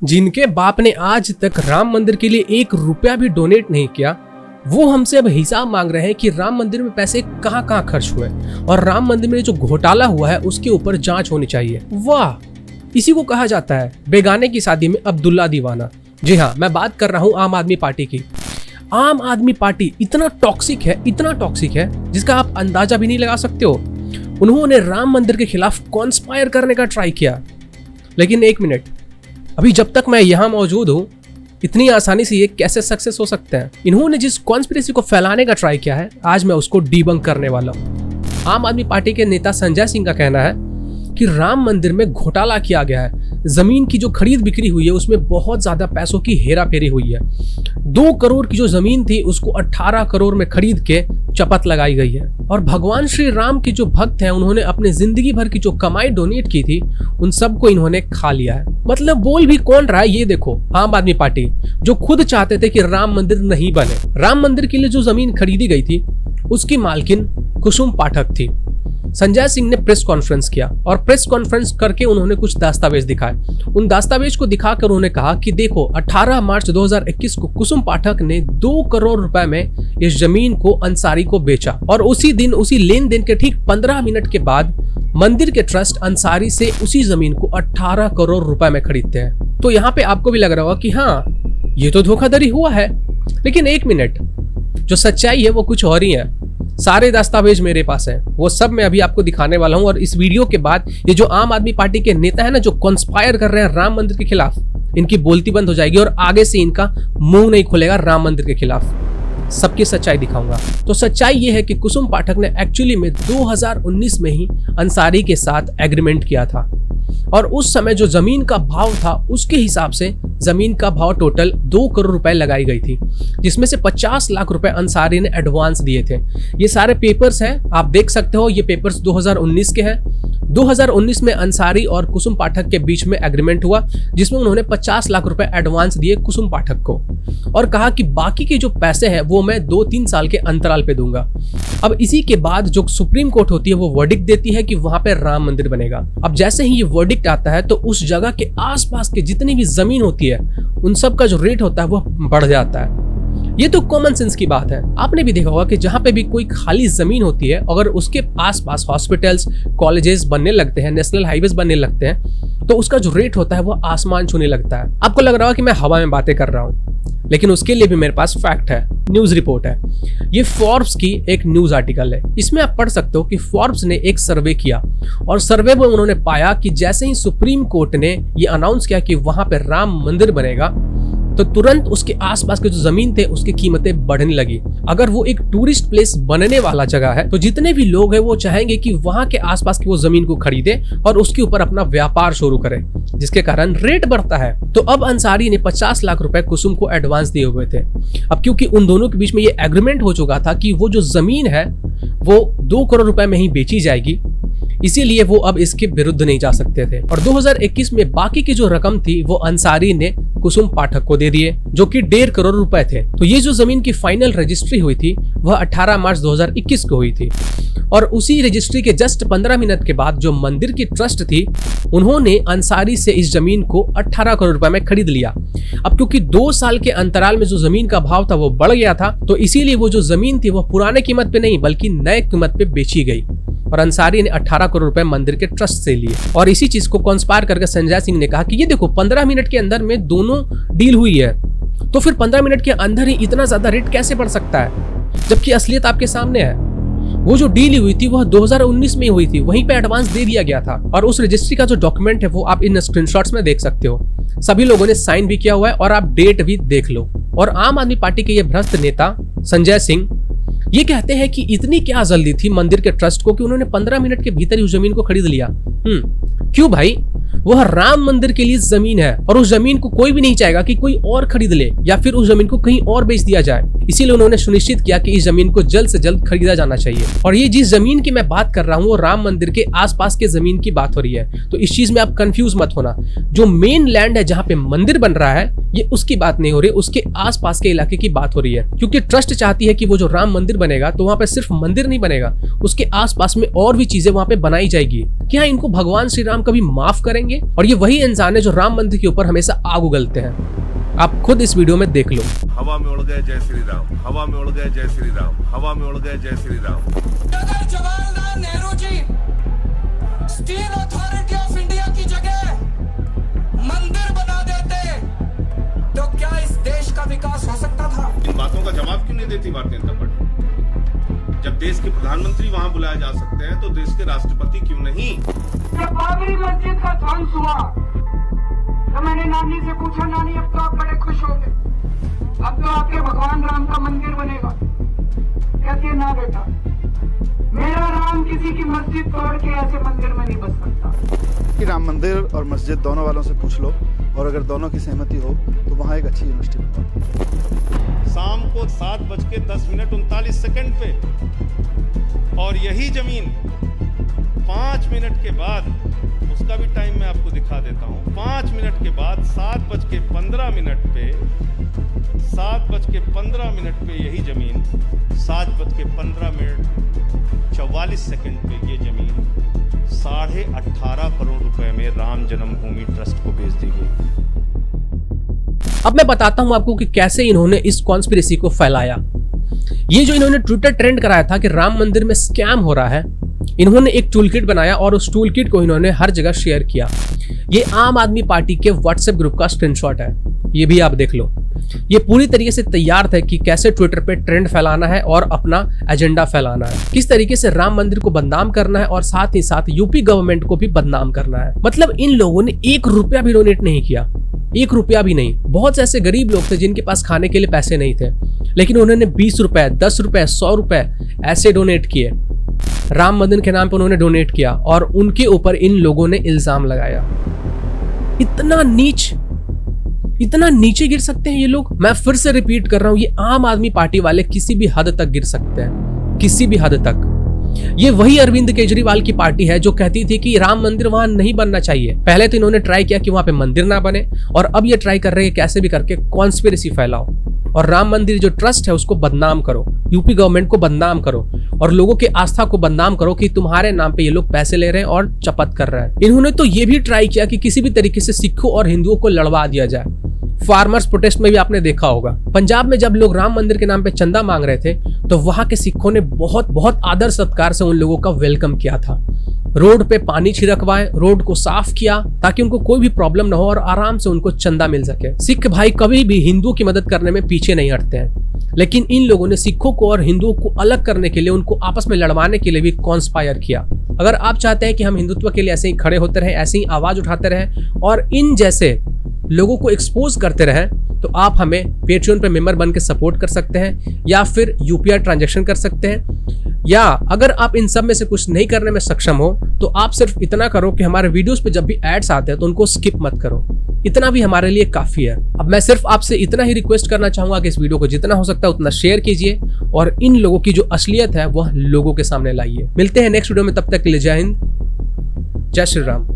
जिनके बाप ने आज तक राम मंदिर के लिए 1 रुपया भी डोनेट नहीं किया, वो हमसे अब हिसाब मांग रहे हैं कि राम मंदिर में पैसे कहाँ कहाँ खर्च हुए और राम मंदिर में जो घोटाला हुआ है उसके ऊपर जांच होनी चाहिए। वाह, इसी को कहा जाता है बेगाने की शादी में अब्दुल्ला दीवाना। जी हाँ, मैं बात कर रहा हूँ आम आदमी पार्टी की। आम आदमी पार्टी इतना टॉक्सिक है जिसका आप अंदाजा भी नहीं लगा सकते हो। उन्होंने राम मंदिर के खिलाफ कॉन्स्पायर करने का ट्राई किया, लेकिन 1 मिनट, अभी जब तक मैं यहाँ मौजूद हूँ इतनी आसानी से ये कैसे सक्सेस हो सकते हैं। इन्होंने जिस कॉन्स्पिरेसी को फैलाने का ट्राई किया है, आज मैं उसको डीबंक करने वाला हूँ। आम आदमी पार्टी के नेता संजय सिंह का कहना है कि राम मंदिर में घोटाला किया गया है। जमीन की जो खरीद बिक्री हुई है उसमें बहुत ज्यादा पैसों की हेरा फेरी हुई है। 2 करोड़ की जो जमीन थी उसको 18 करोड़ में खरीद के चपत लगाई गई है। और भगवान श्री राम के जो भक्त हैं उन्होंने अपने जिंदगी भर की जो कमाई डोनेट की थी उन सबको इन्होंने खा लिया है। मतलब बोल भी कौन रहा है ये देखो, आम आदमी पार्टी जो खुद चाहते थे कि राम मंदिर नहीं बने। राम मंदिर के लिए जो जमीन खरीदी गई थी उसकी मालकिन कुसुम पाठक थी। संजय सिंह ने प्रेस कॉन्फ्रेंस किया और प्रेस कॉन्फ्रेंस करके उन्होंने कुछ दस्तावेज दिखाए। उन दस्तावेज को दिखाकर उन्होंने कहा कि देखो 18 मार्च 2021 को कुसुम पाठक ने 2 करोड़ रुपए में इस जमीन को अंसारी को बेचा और उसी दिन उसी लेन देन के ठीक 15 मिनट के बाद मंदिर के ट्रस्ट अंसारी से उसी जमीन को 18 करोड़ रुपए में खरीदते हैं। तो यहाँ पे आपको भी लग रहा होगा कि हाँ, ये तो धोखाधड़ी हुआ है, लेकिन 1 मिनट, जो सच्चाई है वो कुछ और ही है। सारे दस्तावेज मेरे पास हैं, वो सब मैं अभी आपको दिखाने वाला हूं। और इस वीडियो के बाद ये जो आम आदमी पार्टी के नेता है ना, जो कॉन्स्पायर कर रहे हैं राम मंदिर के खिलाफ, इनकी बोलती बंद हो जाएगी और आगे से इनका मुंह नहीं खुलेगा राम मंदिर के खिलाफ। सबकी सच्चाई दिखाऊंगा। तो सच्चाई ये है कि कुसुम पाठक ने एक्चुअली में 2019 में ही अंसारी के साथ एग्रीमेंट किया था और उस समय जो जमीन का भाव था उसके हिसाब से जमीन का भाव टोटल 2 करोड़ रुपए लगाई गई थी, जिसमें से 50 लाख रुपए अंसारी ने एडवांस दिए थे। ये सारे पेपर्स हैं, आप देख सकते हो। ये पेपर्स 2019 के हैं। 2019 में अंसारी और कुसुम पाठक के बीच में एग्रीमेंट हुआ जिसमें उन्होंने 50 लाख रुपए एडवांस दिए कुसुम पाठक को और कहा कि बाकी के जो पैसे हैं वो मैं 2-3 साल के अंतराल पे दूंगा। अब इसी के बाद जो सुप्रीम कोर्ट होती है वो वर्डिक्ट देती है कि वहां पे राम मंदिर बनेगा। अब जैसे ही ये वर्डिक्ट आता है तो उस जगह के आसपास के जितनी भी जमीन होती है उन सब का जो रेट होता है वो बढ़ जाता है। ये तो कॉमन सेंस की बात है। आपने भी देखा होगा कि जहां पे भी कोई खाली जमीन होती है, अगर उसके आसपास हॉस्पिटल्स, कॉलेजेस बनने लगते हैं, नेशनल हाईवेज बनने लगते हैं, तो उसका जो रेट होता है वो आसमान छूने लगता है। आपको लग रहा होगा कि मैं हवा में बातें कर रहा हूं, लेकिन उसके लिए भी मेरे पास फैक्ट है, न्यूज रिपोर्ट है। ये फोर्ब्स की एक न्यूज आर्टिकल है। इसमें आप पढ़ सकते हो कि फोर्ब्स ने एक सर्वे किया और सर्वे में उन्होंने पाया कि जैसे ही सुप्रीम कोर्ट ने ये अनाउंस किया कि वहां पर राम मंदिर बनेगा तो तुरंत उसके आसपास के जो जमीन थे उसकी कीमतें बढ़ने लगी। अगर वो एक टूरिस्ट प्लेस बनने वाला जगह है तो जितने भी लोग हैं वो चाहेंगे कि वहां के आसपास की वो जमीन को खरीदे और उसके ऊपर अपना व्यापार शुरू करें, जिसके कारण रेट बढ़ता है। तो अब अंसारी ने 50 लाख रुपए कुसुम को एडवांस दिए हुए थे। अब क्योंकि उन दोनों के बीच में ये एग्रीमेंट हो चुका था कि वो जो जमीन है वो 2 करोड़ रुपए में ही बेची जाएगी, इसीलिए वो अब इसके विरुद्ध नहीं जा सकते थे। और 2021 में बाकी की जो रकम थी वो अंसारी ने कुसुम पाठक को दे दिए, जो कि 1.5 करोड़ रुपए थे। तो ये जो जमीन की फाइनल रजिस्ट्री हुई थी वह 18 मार्च 2021 को हुई थी और उसी रजिस्ट्री के जस्ट 15 मिनट के बाद जो मंदिर की ट्रस्ट थी उन्होंने अंसारी से इस जमीन को 18 करोड़ रुपए में खरीद लिया। अब क्योंकि 2 साल के अंतराल में जो जमीन का भाव था वो बढ़ गया था, तो इसीलिए वो जो जमीन थी वो पुराने कीमत पे नहीं बल्कि नए कीमत पे बेची गई और अंसारी ने 18 करोड़ रुपए मंदिर के ट्रस्ट से लिए। और इसी चीज को कॉन्स्पायर करके संजय सिंह ने कहा कि ये देखो 15 मिनट के अंदर में दोनों डील हुई है, तो फिर 15 मिनट के अंदर ही इतना ज्यादा रेट कैसे बढ़ सकता है, जबकि असलियत आपके सामने है। वो जो डील हुई थी वह 2019 में हुई थी, वहीं पे एडवांस दे दिया गया था और उस रजिस्ट्री का जो डॉक्यूमेंट है वो आप इन स्क्रीनशॉट्स में देख सकते हो। सभी लोगों ने साइन भी किया हुआ है और आप डेट भी देख लो। और आम आदमी पार्टी के ये भ्रष्ट नेता संजय सिंह ये कहते हैं कि इतनी क्या जल्दी थी मंदिर के ट्रस्ट को कि उन्होंने 15 मिनट के भीतर ही उस जमीन को खरीद लिया। क्यों भाई? वह राम मंदिर के लिए जमीन है और उस जमीन को कोई भी नहीं चाहेगा कि कोई और खरीद ले या फिर उस जमीन को कहीं और बेच दिया जाए। इसीलिए उन्होंने सुनिश्चित किया कि इस जमीन को जल्द से जल्द खरीदा जाना चाहिए। और ये जिस जमीन की मैं बात कर रहा हूँ वो राम मंदिर के आसपास के जमीन की बात हो रही है, तो इस चीज में आप कंफ्यूज मत होना। जो मेन लैंड है जहाँ पे मंदिर बन रहा है ये उसकी बात नहीं हो रही, उसके आसपास के इलाके की बात हो रही है। क्योंकि ट्रस्ट चाहती है कि वो जो राम मंदिर बनेगा तो वहाँ पे सिर्फ मंदिर नहीं बनेगा, उसके आसपास में और भी चीजें वहाँ पे बनाई जाएगी। क्या इनको भगवान श्री राम कभी माफ करेंगे? और ये वही इंसान है जो राम मंदिर के ऊपर हमेशा आग उगलते हैं। आप खुद इस वीडियो में देख लो। हवा में उड़ गए जय श्री राम, हवा में उड़ गए जय श्री राम, हवा में उड़ गए जय श्री राम। अगर Jawaharlal Nehru ji steel authority of India की जगह मंदिर बना देते तो क्या इस देश का विकास हो सकता था? इन बातों का जवाब क्यों नहीं देती भारतीय जनता पार्टी? जब देश के प्रधानमंत्री वहां बुलाए जा सकते हैं तो देश के राष्ट्रपति क्यों नहीं? जब बाबरी मस्जिद का ध्वंस हुआ तो मैंने नानी से पूछा, नानी अब तो आप बड़े खुश हो गए, अब तो आपके भगवान राम का मंदिर बनेगा। कहती है, ना बेटा, मेरा राम किसी की मस्जिद तोड़ के ऐसे मंदिर में नहीं बस सकता। कि राम मंदिर और मस्जिद दोनों वालों से पूछ लो, और अगर दोनों की सहमति हो तो वहाँ एक अच्छी यूनिवर्सिटी बनवा। शाम को 7:39:39 पे, और यही जमीन 5 मिनट के बाद, उसका भी टाइम मैं आपको दिखा देता हूँ, 5 मिनट के बाद 7:15 पे, 7:15 पे यही जमीन 7:15 44 पे ये जमीन 18.5 करोड़ रुपए में राम जन्मभूमि ट्रस्ट को बेच दी गई। अब मैं बताता हूं आपको कि कैसे इन्होंने इस कॉन्स्पिरेसी को फैलाया। ये जो इन्होंने ट्विटर ट्रेंड कराया था कि राम मंदिर में स्कैम हो रहा है, इन्होंने एक टूल किट बनाया और उस टूल किट को इन्होंने हर जगह शेयर किया। ये आम आदमी पार्टी के व्हाट्सएप ग्रुप का स्क्रीनशॉट है, ये भी आप देख लो। ये पूरी तरीके से तैयार थे कि कैसे ट्विटर पे ट्रेंड फैलाना है और अपना एजेंडा फैलाना है, किस तरीके से राम मंदिर को बदनाम करना है और साथ ही साथ यूपी गवर्नमेंट को भी बदनाम करना है। मतलब इन लोगों ने 1 रुपया भी डोनेट नहीं किया, 1 रुपया भी नहीं। बहुत से ऐसे गरीब लोग थे जिनके पास खाने के लिए पैसे नहीं थे, लेकिन उन्होंने 20 रुपए, 10 रुपए, 100 रुपए ऐसे डोनेट किए। राम मंदिर के नाम पर उन्होंने डोनेट किया और उनके ऊपर इन लोगों ने इल्जाम लगाया। इतना नीचे गिर सकते हैं ये लोग। मैं फिर से रिपीट कर रहा हूं, ये आम आदमी पार्टी वाले किसी भी हद तक गिर सकते हैं, किसी भी हद तक। ये वही अरविंद केजरीवाल की पार्टी है जो कहती थी कि राम मंदिर वहां नहीं बनना चाहिए। पहले तो इन्होंने ट्राई किया कि वहां पे मंदिर ना बने, और अब ये ट्राई कर रहे हैं कैसे भी करके कॉन्स्पिरेसी फैलाओ और राम मंदिर जो ट्रस्ट है उसको बदनाम करो, यूपी गवर्नमेंट को बदनाम करो और लोगों की आस्था को बदनाम करो कि तुम्हारे नाम पे ये लोग पैसे ले रहे हैं और चपत कर रहे हैं। इन्होंने तो ये भी ट्राई किया कि किसी भी तरीके से सिखों और हिंदुओं को लड़वा दिया जाए। फार्मर्स प्रोटेस्ट में भी आपने देखा होगा, पंजाब में जब लोग राम मंदिर के नाम पे चंदा मांग रहे थे तो वहां के सिखों ने बहुत आदर सत्कार से उन लोगों का वेलकम किया था। रोड पे पानी छिड़कवाए, रोड को साफ किया ताकि उनको कोई भी प्रॉब्लम ना हो और आराम से उनको चंदा मिल सके। सिख भाई कभी भी हिंदुओं की मदद करने में पीछे नहीं हटते हैं, लेकिन इन लोगों ने सिखों को और हिंदुओं को अलग करने के लिए, उनको आपस में लड़वाने के लिए भी कॉन्स्पायर किया। अगर आप चाहते हैं कि हम हिंदुत्व के लिए ऐसे ही खड़े होते रहें, ऐसे ही आवाज उठाते रहें और इन जैसे लोगों को एक्सपोज करते रहें, तो आप हमें पेट्रियन पे मेंबर बन के सपोर्ट कर सकते हैं या फिर यूपीआई ट्रांजैक्शन कर सकते हैं। या अगर आप इन सब में से कुछ नहीं करने में सक्षम हो तो आप सिर्फ इतना करो कि हमारे वीडियोस पे जब भी एड्स आते हैं तो उनको स्किप मत करो। इतना भी हमारे लिए काफी है। अब मैं सिर्फ आपसे इतना ही रिक्वेस्ट करना चाहूंगा कि इस वीडियो को जितना हो सकता है उतना शेयर कीजिए और इन लोगों की जो असलियत है वह लोगों के सामने लाइए। मिलते हैं नेक्स्ट वीडियो में, तब तक के लिए जय हिंद, जय श्री राम।